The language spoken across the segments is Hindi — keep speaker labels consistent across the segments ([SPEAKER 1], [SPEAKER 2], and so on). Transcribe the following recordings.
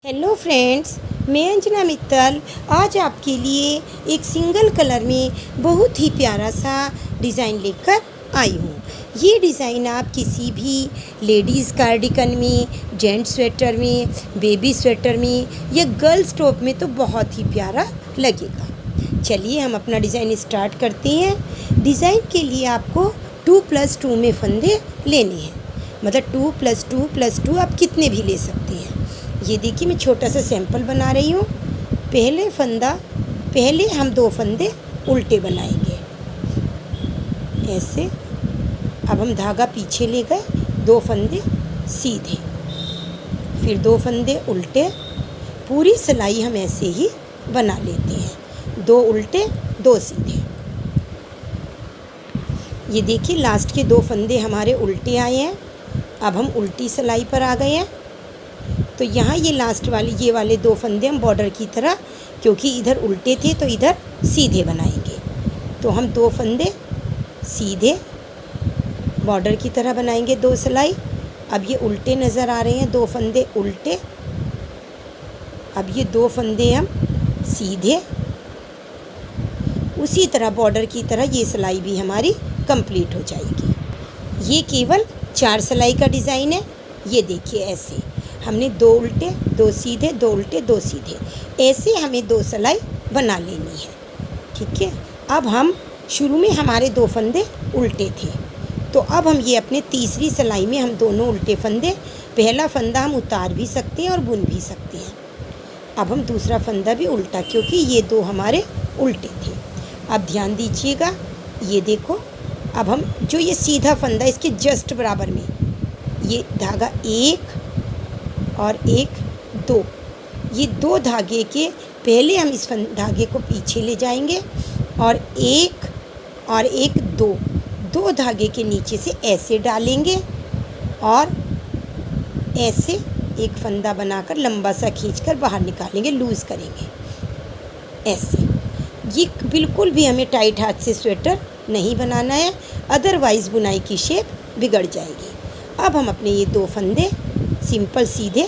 [SPEAKER 1] हेलो फ्रेंड्स, मैं अंजना मित्तल आज आपके लिए एक सिंगल कलर में बहुत ही प्यारा सा डिज़ाइन लेकर आई हूँ। ये डिज़ाइन आप किसी भी लेडीज़ कार्डिगन में, जेंट्स स्वेटर में, बेबी स्वेटर में या गर्ल्स टॉप में तो बहुत ही प्यारा लगेगा। चलिए हम अपना डिज़ाइन स्टार्ट करते हैं। डिज़ाइन के लिए आपको 2+2 में फंदे लेने हैं, मतलब 2+2+2 आप कितने भी ले सकते हैं। ये देखिए मैं छोटा सा सैंपल बना रही हूँ। पहले हम 2 फंदे उल्टे बनाएंगे ऐसे। अब हम धागा पीछे ले गए, 2 फंदे सीधे, फिर 2 फंदे उल्टे। पूरी सिलाई हम ऐसे ही बना लेते हैं, 2 उल्टे 2 सीधे। ये देखिए लास्ट के 2 फंदे हमारे उल्टे आए हैं। अब हम उल्टी सिलाई पर आ गए हैं। तो यहाँ ये लास्ट वाले ये वाले 2 फंदे हम बॉर्डर की तरह, क्योंकि इधर उल्टे थे तो इधर सीधे बनाएंगे। तो हम 2 फंदे सीधे बॉर्डर की तरह बनाएंगे, 2 सिलाई। अब ये उल्टे नज़र आ रहे हैं, 2 फंदे उल्टे। अब ये 2 फंदे हम सीधे, उसी तरह बॉर्डर की तरह ये सिलाई भी हमारी कंप्लीट हो जाएगी। ये केवल 4 सिलाई का डिज़ाइन है। ये देखिए ऐसे हमने 2 उल्टे 2 सीधे, 2 उल्टे 2 सीधे, ऐसे हमें 2 सिलाई बना लेनी है। ठीक है। अब हम शुरू में हमारे 2 फंदे उल्टे थे, तो अब हम ये अपने तीसरी सिलाई में हम दोनों उल्टे फंदे, पहला फंदा हम उतार भी सकते हैं और बुन भी सकते हैं। अब हम दूसरा फंदा भी उल्टा, क्योंकि ये 2 हमारे उल्टे थे। अब ध्यान दीजिएगा, ये देखो अब हम जो ये सीधा फंदा इसके जस्ट बराबर में ये धागा 1 और 1 2, ये 2 धागे के पहले हम इस धागे को पीछे ले जाएंगे और 1 और 1 2 धागे के नीचे से ऐसे डालेंगे और ऐसे एक फंदा बनाकर लंबा सा खींचकर बाहर निकालेंगे, लूज़ करेंगे ऐसे। ये बिल्कुल भी हमें टाइट हाथ से स्वेटर नहीं बनाना है, अदरवाइज़ बुनाई की शेप बिगड़ जाएगी। अब हम अपने ये 2 फंदे सिंपल सीधे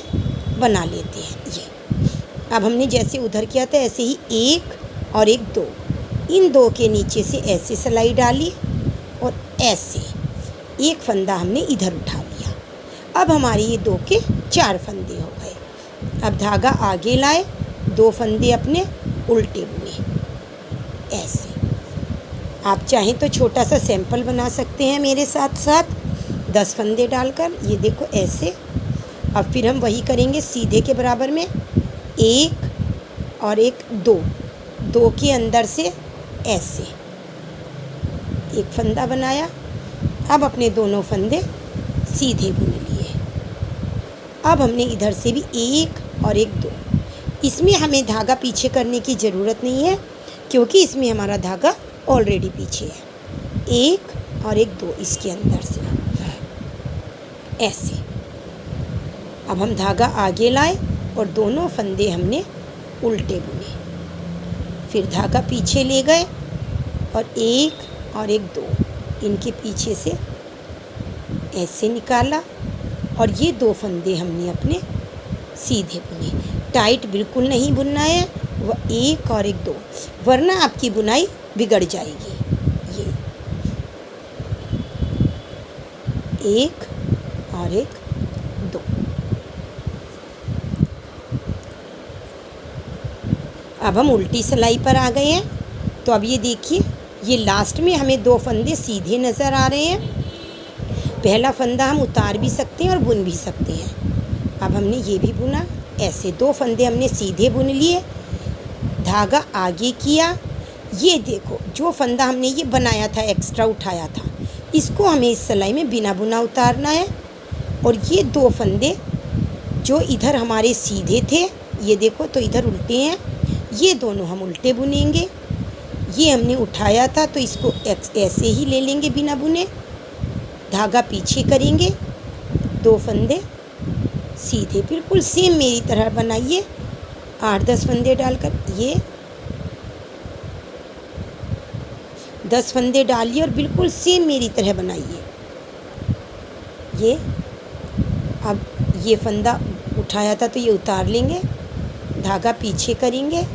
[SPEAKER 1] बना लेते हैं। ये अब हमने जैसे उधर किया था ऐसे ही 1 और 1 2, इन 2 के नीचे से ऐसे सिलाई डाली और ऐसे एक फंदा हमने इधर उठा लिया। अब हमारे ये 2 के 4 फंदे हो गए। अब धागा आगे लाए, 2 फंदे अपने उल्टे बुने ऐसे। आप चाहें तो छोटा सा सैंपल बना सकते हैं मेरे साथ साथ 10 फंदे डालकर। ये देखो ऐसे। अब फिर हम वही करेंगे सीधे के बराबर में 1 और 1 2 के अंदर से ऐसे एक फंदा बनाया। अब अपने दोनों फंदे सीधे बुन लिए। अब हमने इधर से भी 1 और 1 2, इसमें हमें धागा पीछे करने की ज़रूरत नहीं है, क्योंकि इसमें हमारा धागा ऑलरेडी पीछे है। 1 और 1 2 इसके अंदर से ऐसे। अब हम धागा आगे लाए और दोनों फंदे हमने उल्टे बुने, फिर धागा पीछे ले गए और 1 और 1 2 इनके पीछे से ऐसे निकाला और ये 2 फंदे हमने अपने सीधे बुने। टाइट बिल्कुल नहीं बुनना है, वह 1 और 1 2, वरना आपकी बुनाई बिगड़ जाएगी। ये 1 और 1 2। अब हम उल्टी सिलाई पर आ गए हैं। तो अब ये देखिए, ये लास्ट में हमें 2 फंदे सीधे नज़र आ रहे हैं। पहला फंदा हम उतार भी सकते हैं और बुन भी सकते हैं। अब हमने ये भी बुना ऐसे, 2 फंदे हमने सीधे बुन लिए, धागा आगे किया। ये देखो जो फंदा हमने ये बनाया था, एक्स्ट्रा उठाया था, इसको हमें इस सिलाई में बिना बुना उतारना है। और ये 2 फंदे जो इधर हमारे सीधे थे, ये देखो तो इधर उल्टे हैं, ये दोनों हम उल्टे बुनेंगे। ये हमने उठाया था तो इसको ऐसे ही ले लेंगे बिना बुने, धागा पीछे करेंगे, 2 फंदे सीधे, बिल्कुल सेम मेरी तरह बनाइए 8-10 फंदे डालकर। ये 10 फंदे डालिए और बिल्कुल सेम मेरी तरह बनाइए। ये अब ये फंदा उठाया था तो ये उतार लेंगे, धागा पीछे करेंगे।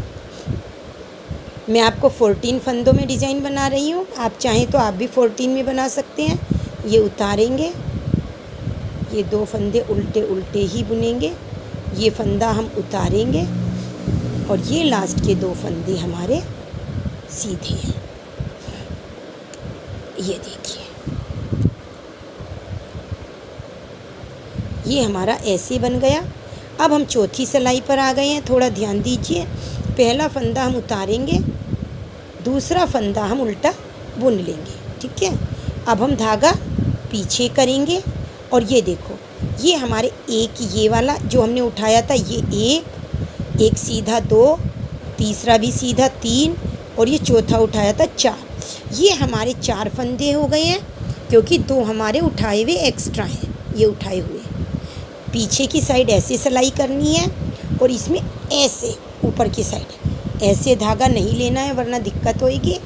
[SPEAKER 1] मैं आपको 14 फंदों में डिज़ाइन बना रही हूँ, आप चाहें तो आप भी 14 में बना सकते हैं। ये उतारेंगे, ये 2 फंदे उल्टे उल्टे ही बुनेंगे, ये फंदा हम उतारेंगे और ये लास्ट के 2 फंदे हमारे सीधे हैं। ये देखिए, ये हमारा ऐसे बन गया। अब हम चौथी सिलाई पर आ गए हैं, थोड़ा ध्यान दीजिए। पहला फंदा हम उतारेंगे, दूसरा फंदा हम उल्टा बुन लेंगे, ठीक है। अब हम धागा पीछे करेंगे और ये देखो, ये हमारे एक ये वाला जो हमने उठाया था, ये एक सीधा 2, तीसरा भी सीधा 3 और ये चौथा उठाया था 4। ये हमारे 4 फंदे हो गए हैं, क्योंकि 2 हमारे उठाए हुए एक्स्ट्रा हैं। ये उठाए हुए पीछे की साइड ऐसे सिलाई करनी है और इसमें ऐसे ऊपर की साइड ऐसे धागा नहीं लेना है, वरना दिक्कत होएगी।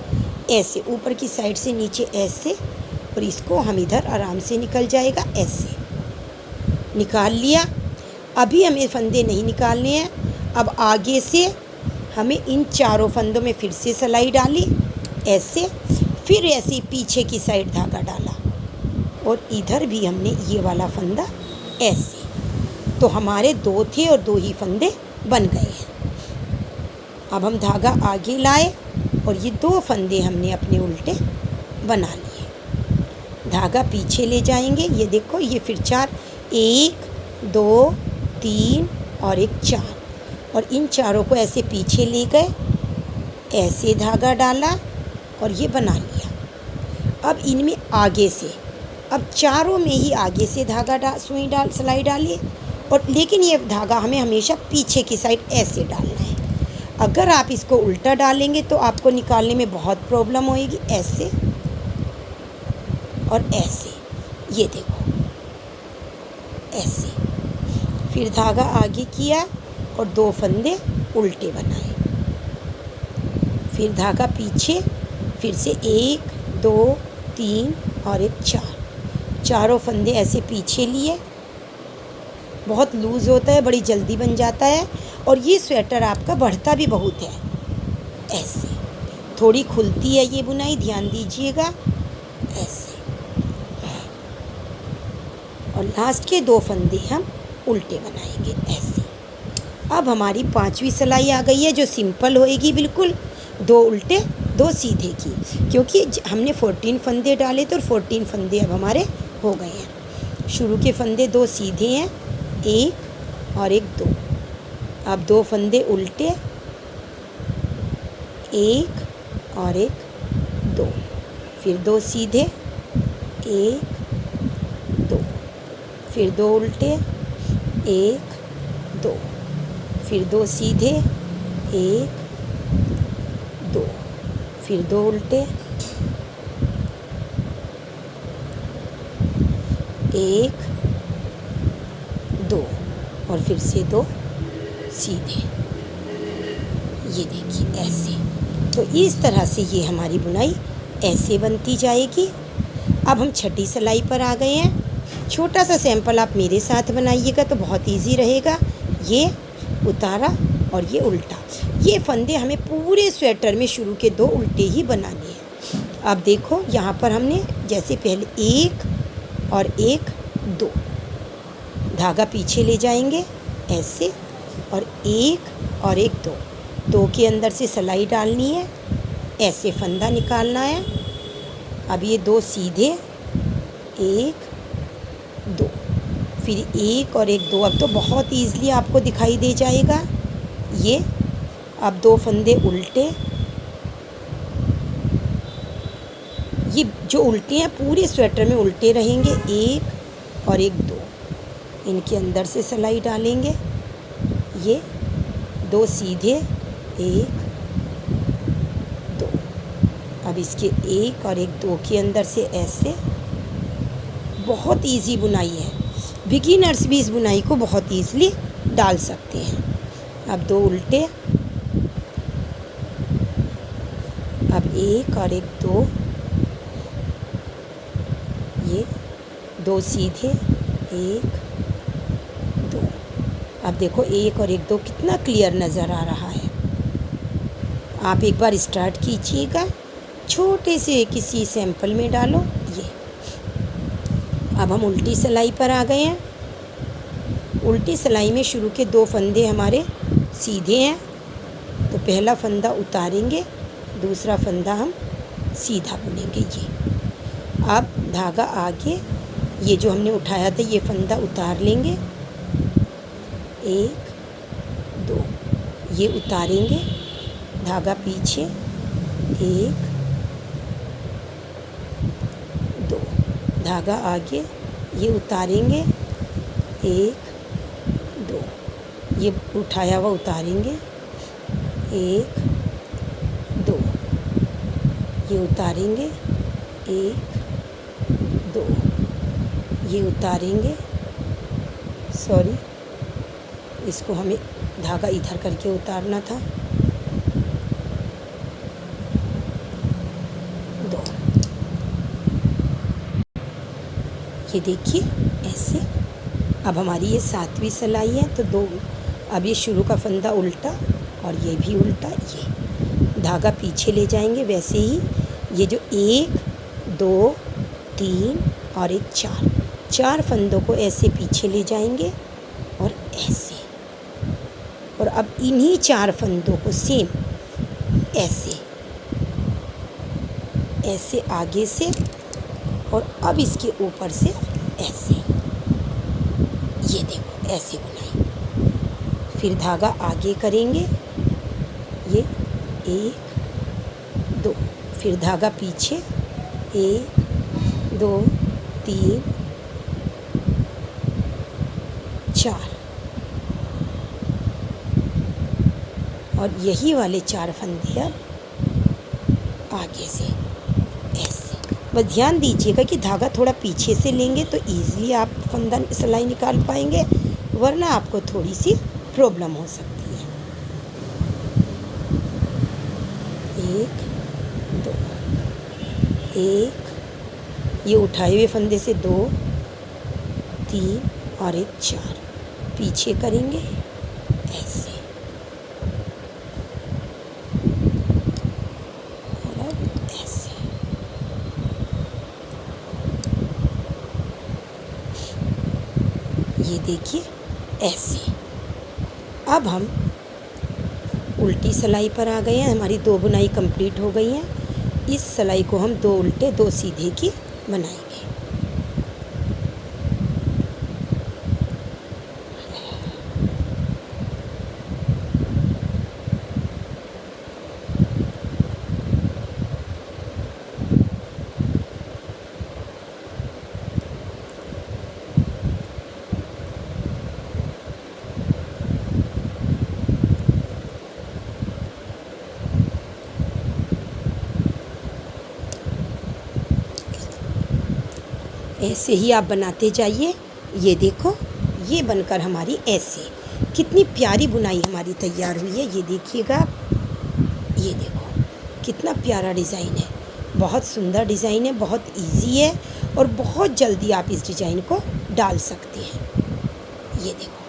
[SPEAKER 1] ऐसे ऊपर की साइड से नीचे ऐसे, और इसको हम इधर आराम से निकल जाएगा, ऐसे निकाल लिया। अभी हमें फंदे नहीं निकालने हैं। अब आगे से हमें इन 4 फंदों में फिर से सिलाई डाली ऐसे, फिर ऐसे पीछे की साइड धागा डाला और इधर भी हमने ये वाला फंदा ऐसे। तो हमारे 2 थे और 2 ही फंदे बन गए हैं। अब हम धागा आगे लाए और ये 2 फंदे हमने अपने उल्टे बना लिए। धागा पीछे ले जाएंगे, ये देखो, ये फिर 4, 1 2 3 और एक 4, और इन चारों को ऐसे पीछे ले गए, ऐसे धागा डाला और ये बना लिया। अब इनमें आगे से, अब चारों में ही आगे से धागा सिलाई डालिए, और लेकिन ये धागा हमें हमेशा पीछे की साइड ऐसे डालना है। अगर आप इसको उल्टा डालेंगे तो आपको निकालने में बहुत प्रॉब्लम होएगी, ऐसे और ऐसे। ये देखो, ऐसे। फिर धागा आगे किया और 2 फंदे उल्टे बनाए, फिर धागा पीछे, फिर से 1 2 3 और एक 4, चारों फंदे ऐसे पीछे लिए। बहुत लूज़ होता है, बड़ी जल्दी बन जाता है, और ये स्वेटर आपका बढ़ता भी बहुत है। ऐसे थोड़ी खुलती है ये बुनाई, ध्यान दीजिएगा, ऐसे। और लास्ट के 2 फंदे हम उल्टे बनाएंगे, ऐसे। अब हमारी 5वीं सिलाई आ गई है, जो सिंपल होएगी बिल्कुल, 2 उल्टे 2 सीधे की, क्योंकि हमने 14 फंदे डाले तो 14 फंदे अब हमारे हो गए हैं। शुरू के फंदे 2 सीधे हैं, 1 और एक 2। अब 2 फंदे उल्टे, 1 और एक 2, फिर 2 सीधे, 1 2, फिर 2 उल्टे, 1 2, फिर 2 सीधे, 1 2, फिर 2 उल्टे, 1 2 और फिर से 2 सीधे। ये देखिए, ऐसे। तो इस तरह से ये हमारी बुनाई ऐसे बनती जाएगी। अब हम छठी सिलाई पर आ गए हैं। छोटा सा सैंपल आप मेरे साथ बनाइएगा तो बहुत इजी रहेगा। ये उतारा और ये उल्टा। ये फंदे हमें पूरे स्वेटर में शुरू के 2 उल्टे ही बनाने हैं। अब देखो, यहाँ पर हमने जैसे पहले 1 और 1 2, धागा पीछे ले जाएंगे ऐसे, और 1 और एक 2, 2 के अंदर से सिलाई डालनी है, ऐसे फंदा निकालना है। अब ये 2 सीधे, 1 2, फिर 1 और एक 2। अब तो बहुत ईज़िली आपको दिखाई दे जाएगा ये। अब 2 फंदे उल्टे, ये जो उल्टे हैं पूरे स्वेटर में उल्टे रहेंगे, 1 और एक 2, इनके अंदर से सिलाई डालेंगे। ये 2 सीधे, 1 2। अब इसके 1 और एक 2 के अंदर से ऐसे। बहुत इजी बुनाई है, बिगिनर्स भी इस बुनाई को बहुत ईज़िली डाल सकते हैं। अब 2 उल्टे, अब 1 और एक 2, ये 2 सीधे, 1 2, अब देखो 1 और 1 2 कितना क्लियर नज़र आ रहा है। आप एक बार स्टार्ट कीजिएगा, छोटे से किसी सैंपल में डालो ये। अब हम उल्टी सिलाई पर आ गए हैं। उल्टी सिलाई में शुरू के 2 फंदे हमारे सीधे हैं, तो पहला फंदा उतारेंगे, दूसरा फंदा हम सीधा बुनेंगे ये। अब धागा आगे, ये जो हमने उठाया था ये फंदा उतार लेंगे, 1 2 ये उतारेंगे, धागा पीछे, 1 2 धागा आगे, ये उतारेंगे, 1 2 ये उठाया हुआ उतारेंगे, 1 2 ये उतारेंगे, 1 2 ये उतारेंगे। सॉरी, इसको हमें धागा इधर करके उतारना था। 2 ये देखिए ऐसे। अब हमारी ये 7वीं सिलाई है, तो 2 अब ये शुरू का फंदा उल्टा और ये भी उल्टा, ये धागा पीछे ले जाएंगे। वैसे ही ये जो 1 2 3 और एक 4 फंदों को ऐसे पीछे ले जाएंगे और ऐसे, और अब इन्हीं 4 फंदों को सेम ऐसे ऐसे आगे से, और अब इसके ऊपर से ऐसे, ये देखो ऐसे बुनाई। फिर धागा आगे करेंगे, ये 1 2, फिर धागा पीछे, 1 2 3 4, और यही वाले 4 फंदे अब आगे से ऐसे। बस ध्यान दीजिएगा कि धागा थोड़ा पीछे से लेंगे तो ईज़िली आप फंदा सिलाई निकाल पाएंगे, वरना आपको थोड़ी सी प्रॉब्लम हो सकती है। 1 2 1 ये उठाए हुए फंदे से 2 3 और एक 4 पीछे करेंगे ऐसे, और अब ऐसे। ये देखिए ऐसे। अब हम उल्टी सिलाई पर आ गए हैं। हमारी 2 बुनाई कंप्लीट हो गई हैं। इस सिलाई को हम 2 उल्टे 2 सीधे की बनाएंगे। ऐसे ही आप बनाते जाइए। ये देखो, ये बनकर हमारी ऐसे कितनी प्यारी बुनाई हमारी तैयार हुई है। ये देखिएगा, ये देखो कितना प्यारा डिज़ाइन है। बहुत सुंदर डिज़ाइन है, बहुत इजी है, और बहुत जल्दी आप इस डिज़ाइन को डाल सकते हैं। ये देखो,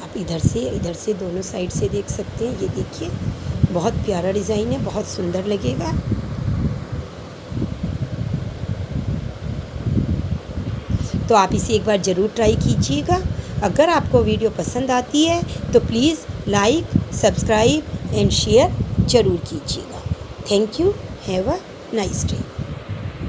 [SPEAKER 1] आप इधर से दोनों साइड से देख सकते हैं। ये देखिए, बहुत प्यारा डिज़ाइन है, बहुत सुंदर लगेगा। तो आप इसे एक बार ज़रूर ट्राई कीजिएगा। अगर आपको वीडियो पसंद आती है तो please like, subscribe and share ज़रूर कीजिएगा। Thank you. Have a nice day.